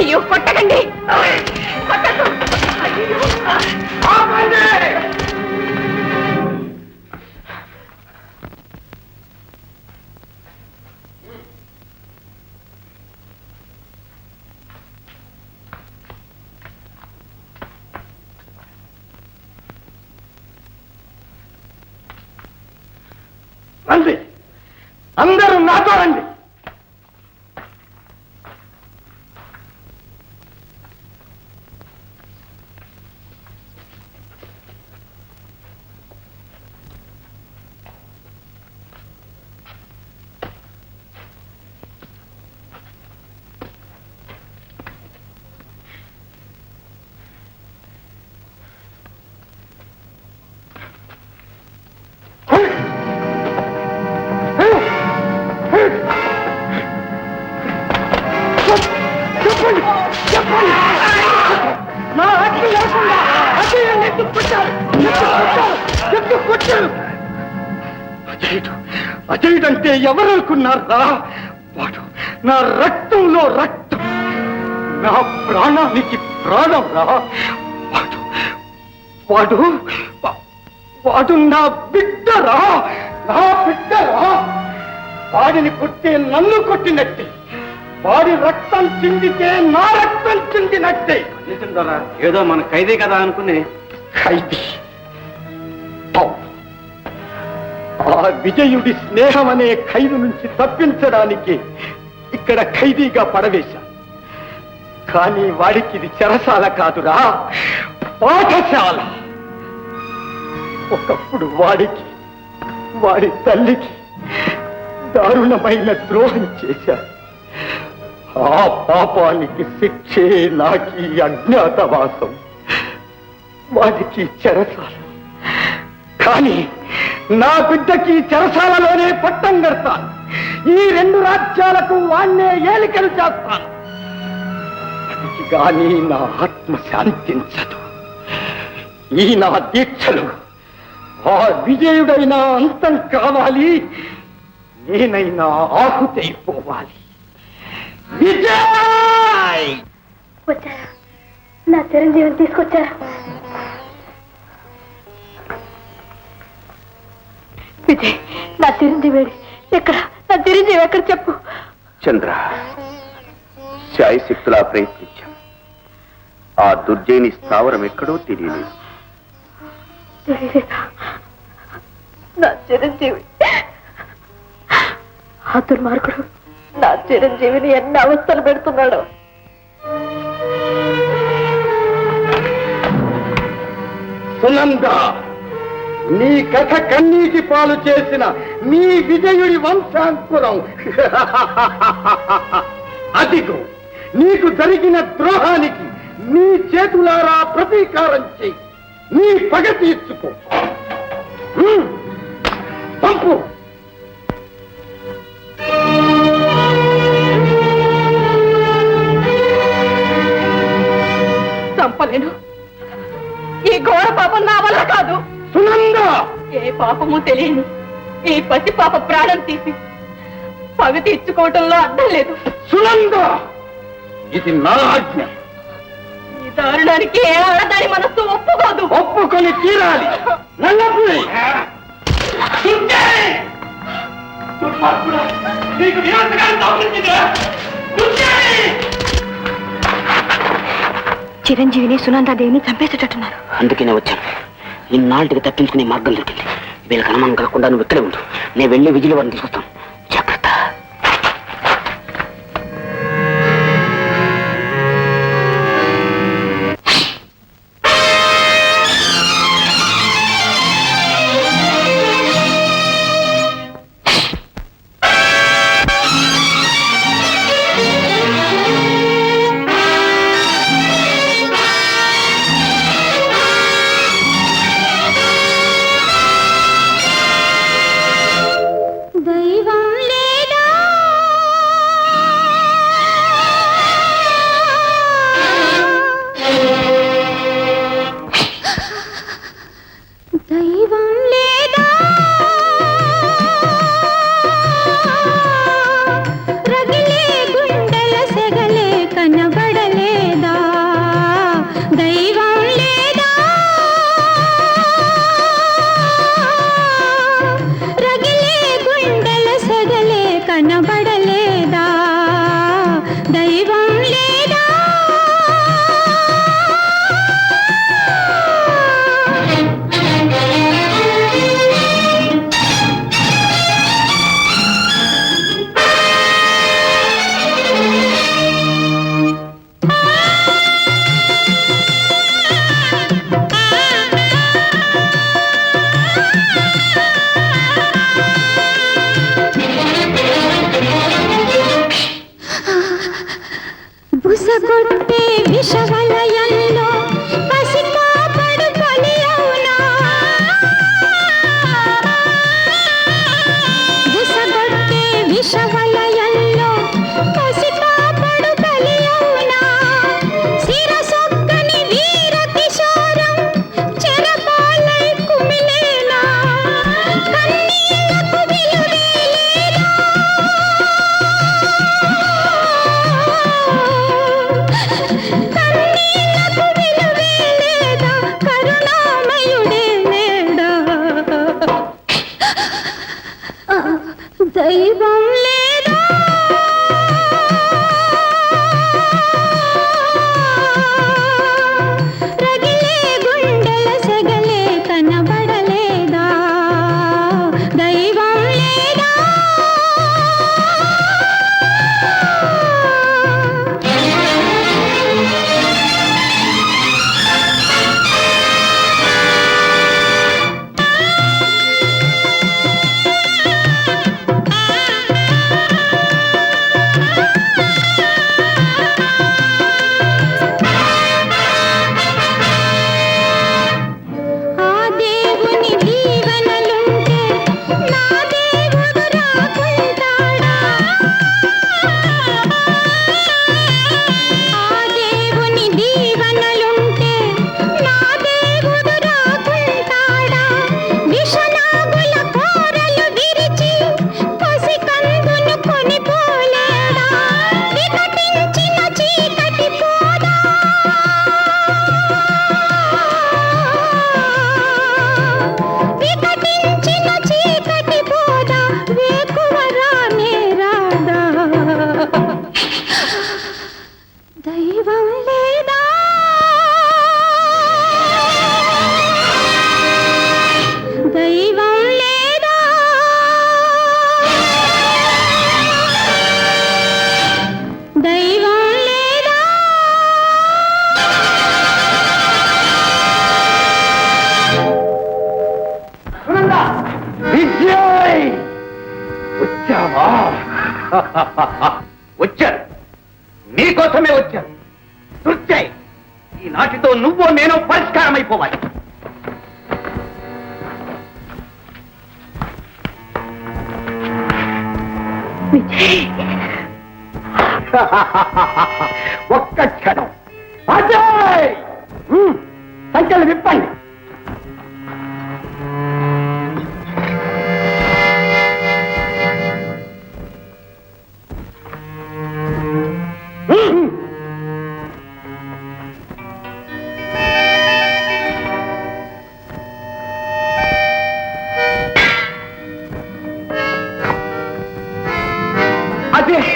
అయ్యో కొట్టకండి. రండి, అందరూ నాతో రండి. అజయుడంటే ఎవరనుకున్నారా? వాడు నా రక్తంలో రక్తం, నా ప్రాణానికి ప్రాణం రా. వాడు వాడు నా బిడ్డరా, నా బిడ్డరా. వాడిని కొట్టే నన్ను కొట్టినట్టే, వాడి రక్తం చిందితే నా రక్తం చిందినట్టే. ఏదో మన ఖైదీ కదా అనుకుని. ఖైదీ? ఆ విజయుడి స్నేహం అనే ఖైదు నుంచి తప్పించడానికి ఇక్కడ ఖైదీగా పడవేశాను. కానీ వాడికి ఇది చెరసాల కాదురా, పాఠశాల. ఒకప్పుడు వాడికి, వాడి తల్లికి దారుణమైన ద్రోహం చేశారు. ఆ పాపానికి శిక్షే నాకి అజ్ఞాతవాసం, వాడికి చెరసాల. కానీ నా బిడ్డకి చెరసాలలోనే పట్టం కడతాను. ఈ రెండు రాజ్యాలకు వాణ్ణే ఏలికలు చేస్తాను. వాడికి గాని నా ఆత్మ శాంతించదు. ఈ నా దీక్షలు ఆ విజయుడైనా అంతం కావాలి, నేనైనా ఆహుతైపోవాలి. విజయ్! వచ్చారా? నా చిరంజీవిని తీసుకొచ్చారా? విజయ్, నా చిరంజీవి ఎక్కడ? నా చిరంజీవి ఎక్కడ చెప్పు. చంద్ర, శాయశక్తులా ప్రయత్నించాం. ఆ దుర్జయుని స్థావరం ఎక్కడో తెలియలేదు. నా చిరంజీవి, ఆ దుర్మార్గుడు నా చిరంజీవిని ఎన్ని అవస్థలు పెడుతున్నాడు. సునంద, నీ కథ కన్నీటి పాలు చేసిన నీ విజయుడి వంశాంకురం అదిగో. నీకు జరిగిన ద్రోహానికి నీ చేతులారా ప్రతీకారం చెయ్యి, నీ పగ తీర్చుకో. పంపు. చంపలేను. ఈ ఘోర పాపం నా వల్ల కాదు. సునంద, ఏ పాపము తెలియని ఈ పసి పాప ప్రాణం తీసి పగ తీర్చుకోవటంలో అర్థం లేదు. సునంద, ఇది నా ఆజ్ఞ. ఈ దారుణానికి ఏ ఆడదాని మనస్సు ఒప్పుకోదు. ఒప్పుకొని తీరాలి. చిరంజీవిని సునందాదేవిని చంపేసేటట్టున్నారు. అందుకనే వచ్చాను. ఇన్నాళ్ళకి తప్పించుకునే మార్గం దొరికింది. వీళ్ళకి అనుమానం కలగకుండా నువ్వు ఇక్కడే ఉండు. నేను వెళ్ళి విజయవాడని తీసుకొస్తాను. జాగ్రత్త. దైవా విసగొట్టే విషవలయంలో పసిపాపడు బలి అవునా విసగొట్టే విషవలయంలో పసిపాపడు బలి అవునా శిరసొక్కని వీర కిశోరం చెరపాలై కుమిలేనా కన్నీళ్లకు విలువే లేదా కన్నీళ్లకు విలువే లేదా కరుణామయుడే లేడా దైవం లేదా రగిలే గుండెల సెగలే కనబడలేదా దైవం లేదా ఆ దేవుని దీవెనలుంటే నా దేవుడు రాకుంటాడా ఆ దేవుని దీవెనలుంటే నా దేవుడు రాకుంటాడా విషనాగుల కోరలు విరిచి పసికందును కొనిపోలేడా వికటించిన చీకటి పోదా వికటించిన చీకటి పోదా వేకువ రానే రాదా దైవం లేదా దైవం లేదా దైవం లేదా విజయ్ వచ్చావా? వచ్చాను, నీకోసమే వచ్చాను. దుర్జయ్, ఈనాటితో నువ్వు నేను పరిష్కారం అయిపోవాలి. ఒక్క క్షణం. అజయ్, సంఖ్యలు విప్పండి. అజయ్,